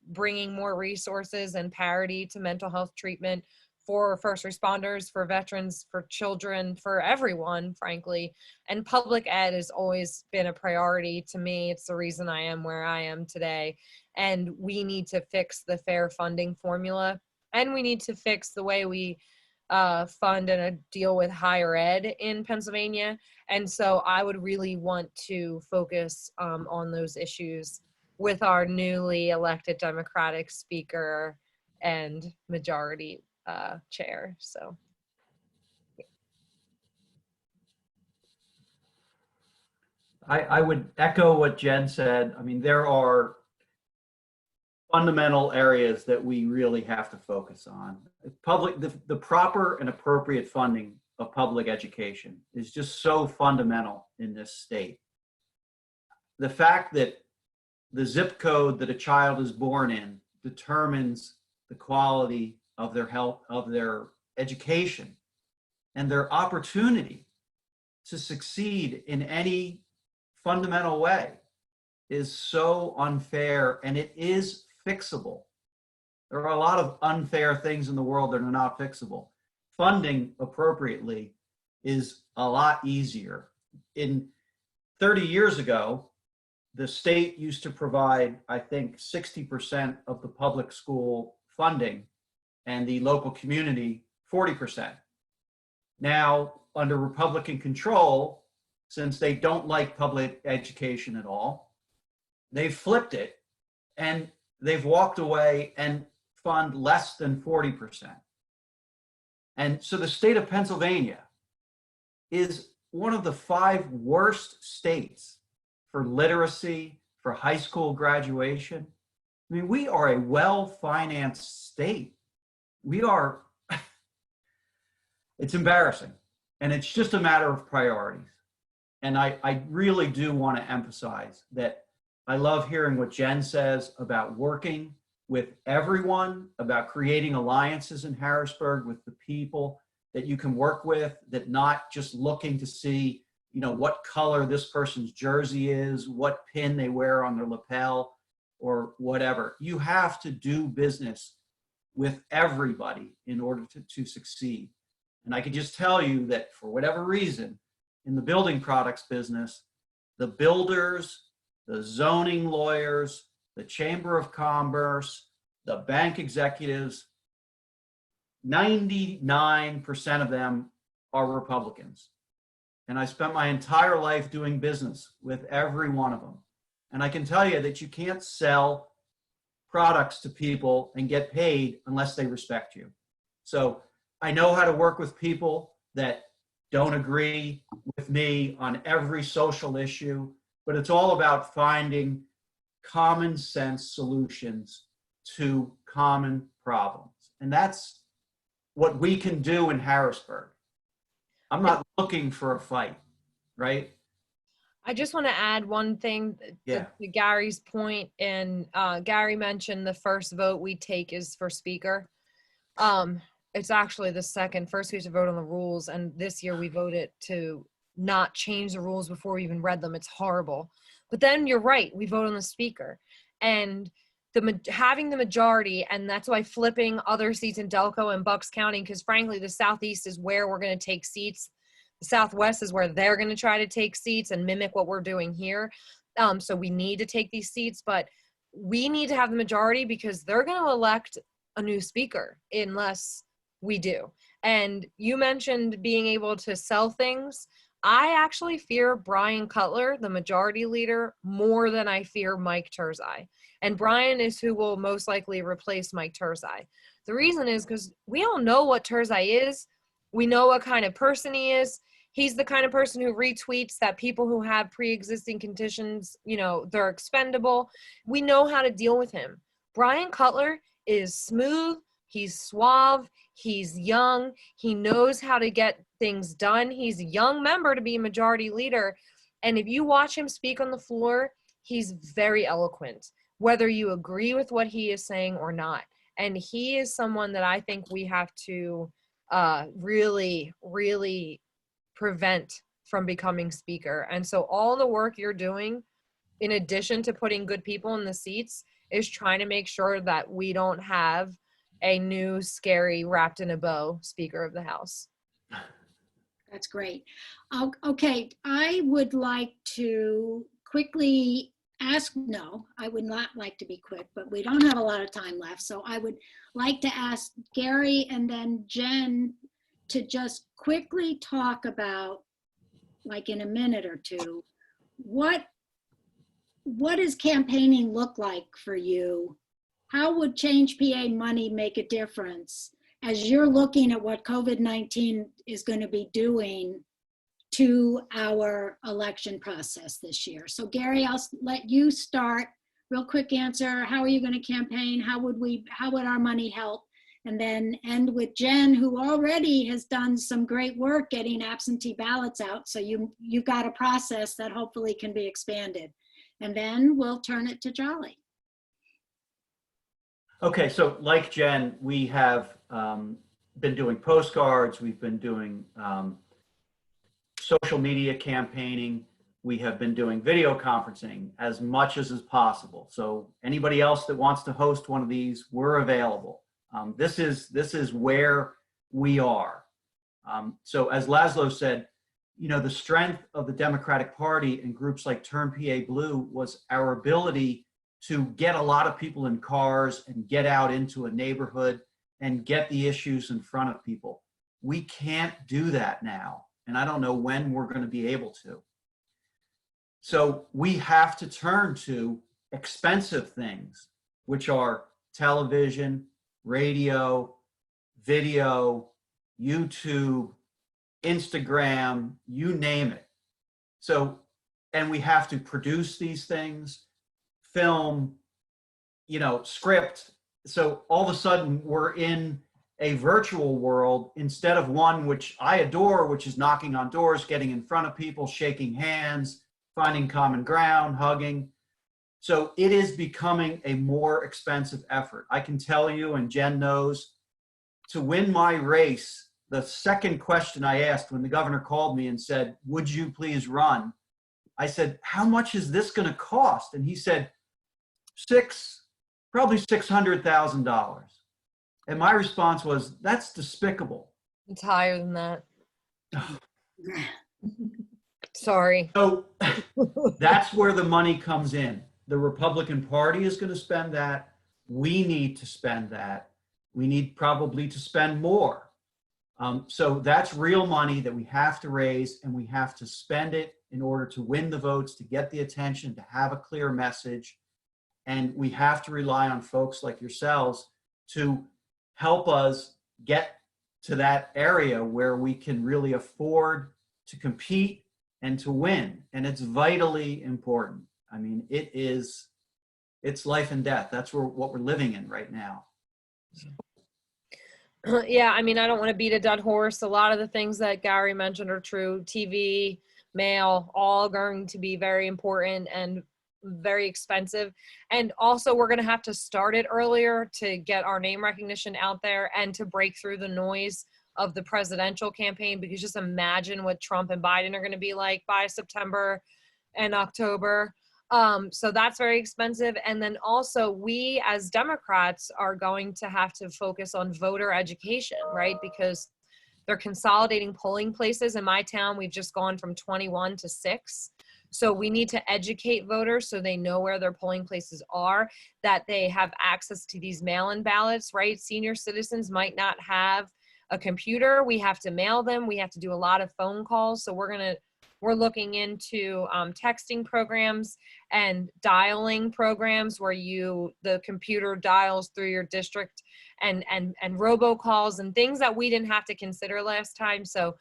bringing more resources and parity to mental health treatment for first responders, for veterans, for children, for everyone, frankly. And public ed has always been a priority to me. It's the reason I am where I am today. And we need to fix the fair funding formula. And we need to fix the way we fund and deal with higher ed in Pennsylvania. And so I would really want to focus on those issues with our newly elected Democratic speaker and majority chair. So I would echo what Jen said. I mean, there are fundamental areas that we really have to focus on. The proper and appropriate funding of public education is just so fundamental in this state. The fact that the zip code that a child is born in determines the quality of their health, of their education, and their opportunity to succeed in any fundamental way is so unfair, and it is fixable. There are a lot of unfair things in the world that are not fixable. Funding appropriately is a lot easier. In 30 years ago, the state used to provide, I think, 60% of the public school funding, and the local community 40%. Now, under Republican control, since they don't like public education at all, they've flipped it and they've walked away and fund less than 40%. And so the state of Pennsylvania is one of the 5 worst states for literacy, for high school graduation. I mean, we are a well-financed state. We are, it's embarrassing. And it's just a matter of priorities. And I really do want to emphasize that I love hearing what Jen says about working with everyone, about creating alliances in Harrisburg with the people that you can work with, that not just looking to see, you know, what color this person's jersey is, what pin they wear on their lapel, or whatever. You have to do business with everybody in order to succeed. And I can just tell you that for whatever reason, in the building products business, the builders, the zoning lawyers, the Chamber of Commerce, the bank executives, 99% of them are Republicans. And I spent my entire life doing business with every one of them. And I can tell you that you can't sell products to people and get paid unless they respect you. So I know how to work with people that don't agree with me on every social issue, but it's all about finding common sense solutions to common problems. And that's what we can do in Harrisburg. I'm not looking for a fight, right? I just want to add one thing Yeah. to Gary's point, and Gary mentioned the first vote we take is for speaker. It's actually the second. First we have to vote on the rules, and this year we voted to not change the rules before we even read them. It's horrible. But then you're right, we vote on the speaker, and having the majority, and that's why flipping other seats in Delco and Bucks County, because frankly the Southeast is where we're going to take seats. The Southwest is where they're going to try to take seats and mimic what we're doing here. So we need to take these seats, but we need to have the majority because they're going to elect a new speaker unless we do. And you mentioned being able to sell things. I actually fear Brian Cutler, the majority leader, more than I fear Mike Turzai. And Brian is who will most likely replace Mike Turzai. The reason is because we all know what Turzai is. We know what kind of person he is. He's the kind of person who retweets that people who have pre-existing conditions, you know, they're expendable. We know how to deal with him. Brian Cutler is smooth. He's suave. He's young. He knows how to get things done. He's a young member to be a majority leader. And if you watch him speak on the floor, he's very eloquent, whether you agree with what he is saying or not. And he is someone that I think we have to really, really prevent from becoming speaker. And so all the work you're doing, in addition to putting good people in the seats, is trying to make sure that we don't have a new, scary, wrapped in a bow Speaker of the House. That's great. Okay, I would like to quickly ask, no, I would not like to be quick, but we don't have a lot of time left. So I would like to ask Gary and then Jen to just quickly talk about, like in a minute or two, what does campaigning look like for you? How would ChangePA money make a difference as you're looking at what COVID-19 is going to be doing to our election process this year? So Gary, I'll let you start. Real quick answer, how are you going to campaign? How would our money help? And then end with Jen, who already has done some great work getting absentee ballots out. So you've got a process that hopefully can be expanded. And then we'll turn it to Jolly. Okay, so like Jen, we have been doing postcards, we've been doing social media campaigning, we have been doing video conferencing as much as is possible. So anybody else that wants to host one of these, we're available. This is where we are. So as Laszlo said, you know, the strength of the Democratic Party and groups like ChangePA Blue was our ability to get a lot of people in cars and get out into a neighborhood and get the issues in front of people. We can't do that now, and I don't know when we're going to be able to. So we have to turn to expensive things, which are television, radio, video, YouTube, Instagram, you name it. So, and we have to produce these things, film, you know, script. So all of a sudden we're in a virtual world instead of one which I adore, which is knocking on doors, getting in front of people, shaking hands, finding common ground, hugging. So it is becoming a more expensive effort. I can tell you, and Jen knows, to win my race, the second question I asked when the governor called me and said, would you please run? I said, how much is this going to cost? And he said, probably $600,000. And my response was, that's despicable. It's higher than that. Sorry. So that's where the money comes in. The Republican Party is going to spend that. We need to spend that. We need probably to spend more. So that's real money that we have to raise, and we have to spend it in order to win the votes, to get the attention, to have a clear message. And we have to rely on folks like yourselves to help us get to that area where we can really afford to compete and to win. And it's vitally important. I mean, it is it's life and death. That's what we're living in right now. Yeah, I mean, I don't want to beat a dead horse. A lot of the things that Gary mentioned are true. TV, mail, all going to be very important and very expensive. And also, we're going to have to start it earlier to get our name recognition out there and to break through the noise of the presidential campaign, because just imagine what Trump and Biden are going to be like by September and October. So that's very expensive. And then also we as Democrats are going to have to focus on voter education, right? Because they're consolidating polling places. In my town, we've just gone from 21 to 6. So we need to educate voters so they know where their polling places are, that they have access to these mail-in ballots, right? Senior citizens might not have a computer. We have to mail them. We have to do a lot of phone calls. So we're looking into texting programs and dialing programs where the computer dials through your district, and robocalls and things that we didn't have to consider last time. So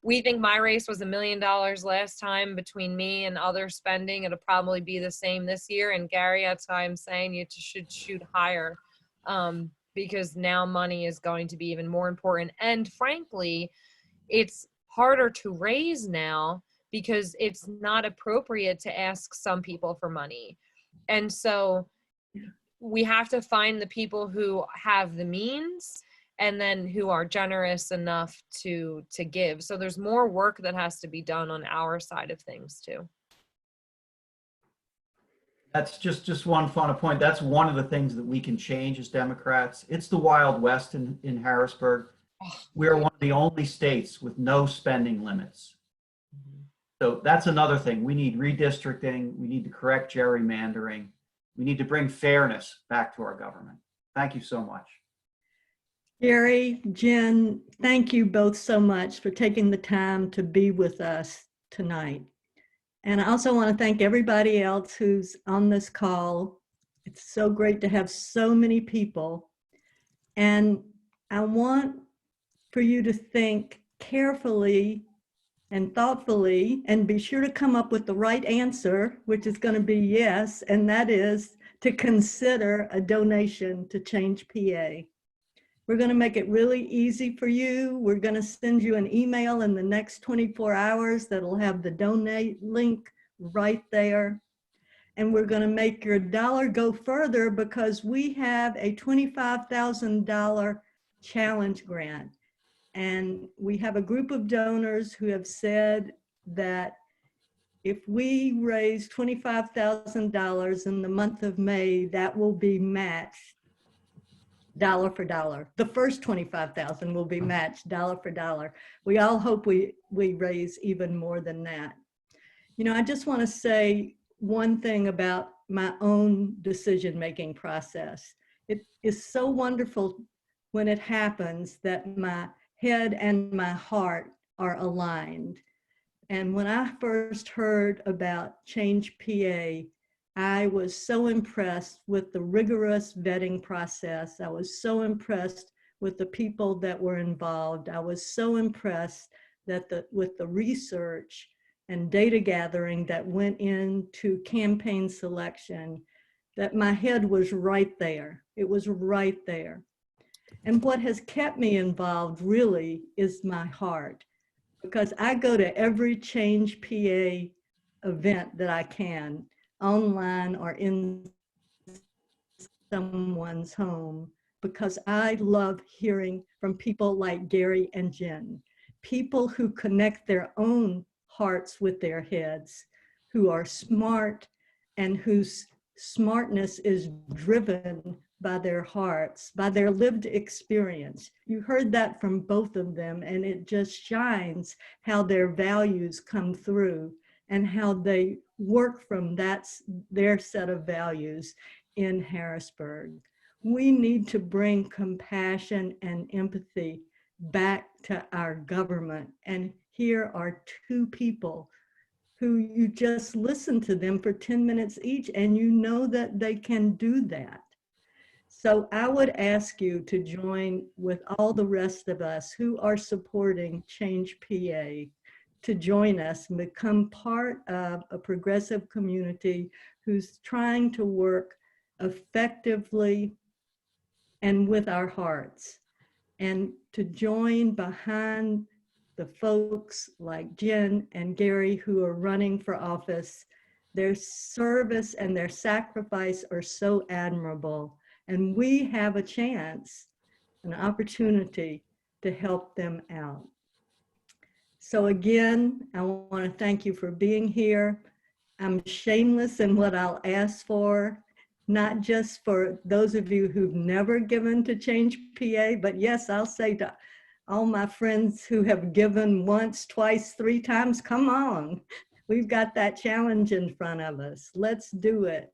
we think my race was $1 million last time between me and other spending. It'll probably be the same this year. And Gary, that's why I'm saying you should shoot higher, because now money is going to be even more important. And frankly, it's harder to raise now because it's not appropriate to ask some people for money. And so we have to find the people who have the means and then who are generous enough to give. So there's more work that has to be done on our side of things too. That's just one final point. That's one of the things that we can change as Democrats. It's the Wild West in Harrisburg. We are one of the only states with no spending limits. So that's another thing. We need redistricting. We need to correct gerrymandering. We need to bring fairness back to our government. Thank you so much. Gary, Jen, thank you both so much for taking the time to be with us tonight. And I also want to thank everybody else who's on this call. It's so great to have so many people. And I want for you to think carefully and thoughtfully and be sure to come up with the right answer, which is going to be yes, and that is to consider a donation to ChangePA. We're going to make it really easy for you. We're going to send you an email in the next 24 hours that'll have the donate link right there. And we're going to make your dollar go further because we have a $25,000 challenge grant. And we have a group of donors who have said that if we raise $25,000 in the month of May, that will be matched dollar for dollar. The first 25,000 will be matched dollar for dollar. We all hope we raise even more than that. You know, I just want to say one thing about my own decision-making process. It is so wonderful when it happens that my head and my heart are aligned. And when I first heard about ChangePA, I was so impressed with the rigorous vetting process. I was so impressed with the people that were involved. I was so impressed that with the research and data gathering that went into campaign selection, that my head was right there. It was right there. And what has kept me involved really is my heart, because I go to every ChangePA event that I can, online or in someone's home, because I love hearing from people like Gary and Jen, people who connect their own hearts with their heads, who are smart and whose smartness is driven by their hearts, by their lived experience. You heard that from both of them, and it just shines how their values come through and how they work from their set of values in Harrisburg. We need to bring compassion and empathy back to our government. And here are two people who you just listen to them for 10 minutes each, and you know that they can do that. So I would ask you to join with all the rest of us who are supporting ChangePA to join us and become part of a progressive community who's trying to work effectively and with our hearts, and to join behind the folks like Jen and Gary who are running for office. Their service and their sacrifice are so admirable, and we have a chance, an opportunity to help them out. So again, I want to thank you for being here. I'm shameless in what I'll ask for, not just for those of you who've never given to ChangePA, but yes, I'll say to all my friends who have given once, twice, 3 times, come on. We've got that challenge in front of us. Let's do it.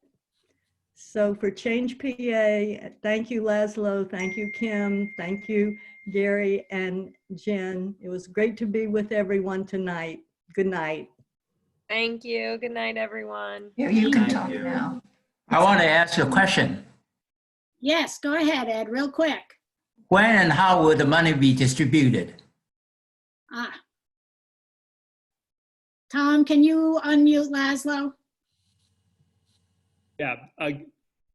So for ChangePA, thank you, Laszlo. Thank you, Kim. Thank you, Gary and Jen. It was great to be with everyone tonight. Good night. Thank you. Good night, everyone. Yeah, you can Thank talk you. now. I want to ask you a question. Yes, go ahead, Ed, real quick. When and how will the money be distributed? Tom, can you unmute Laszlo? Yeah,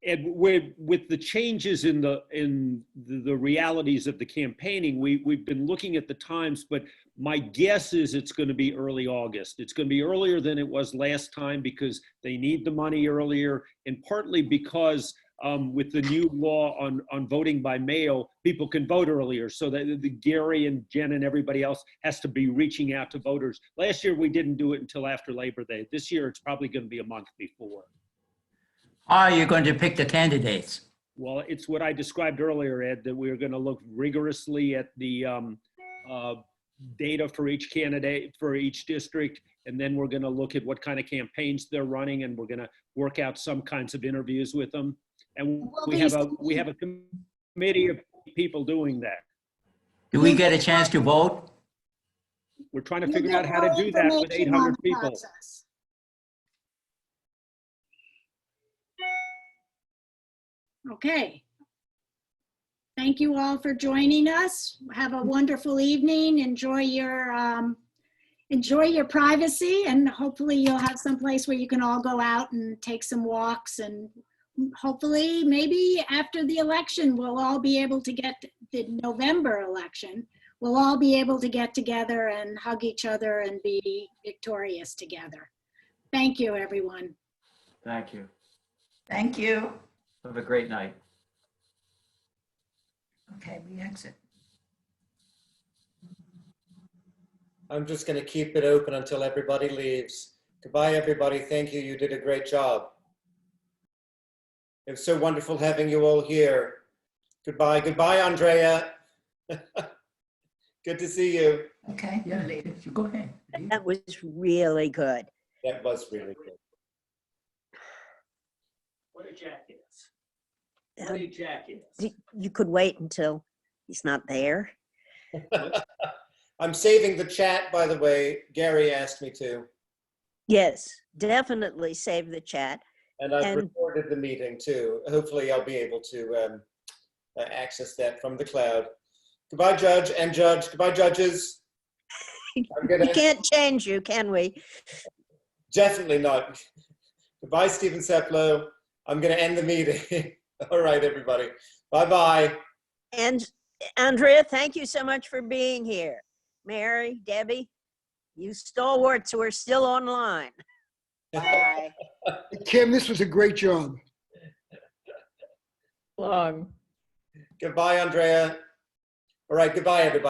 and with the changes in the realities of the campaigning, we've been looking at the times, but my guess is it's going to be early August. It's going to be earlier than it was last time because they need the money earlier, and partly because with the new law on voting by mail, people can vote earlier. So that the Gary and Jen and everybody else has to be reaching out to voters. Last year we didn't do it until after Labor Day. This year it's probably going to be a month before. How are you going to pick the candidates? Well, it's what I described earlier, Ed, that we're going to look rigorously at the data for each candidate, for each district, and then we're going to look at what kind of campaigns they're running, and we're going to work out some kinds of interviews with them. And we have a committee of people doing that. Do we get a chance to vote? We're trying to figure out how to do that with 800 people. Okay. Thank you all for joining us. Have a wonderful evening. Enjoy your privacy, and hopefully you'll have some place where you can all go out and take some walks, and hopefully maybe after the election we'll all be able to get the November election. We'll all be able to get together and hug each other and be victorious together. Thank you, everyone. Thank you. Thank you. Have a great night. Okay, we exit. I'm just going to keep it open until everybody leaves. Goodbye, everybody. Thank you. You did a great job. It was so wonderful having you all here. Goodbye. Goodbye, Andrea. Good to see you. Okay, yeah, later. You go ahead. That was really good. That was really good. What a jackass. What a jackass. You could wait until he's not there. I'm saving the chat, by the way. Gary asked me to. Yes, definitely save the chat. And I've And- recorded the meeting too. Hopefully I'll be able to access that from the cloud. Goodbye, Judge and Judge. Goodbye, judges. I'm We gonna, can't change you, can we? definitely not. Goodbye, Stephen Seplow. I'm going to end the meeting. All right, everybody. Bye-bye. And Andrea, thank you so much for being here. Mary, Debbie, you stalwarts who are still online. Bye. Kim, this was a great job. Long. Goodbye, Andrea. All right, goodbye, everybody.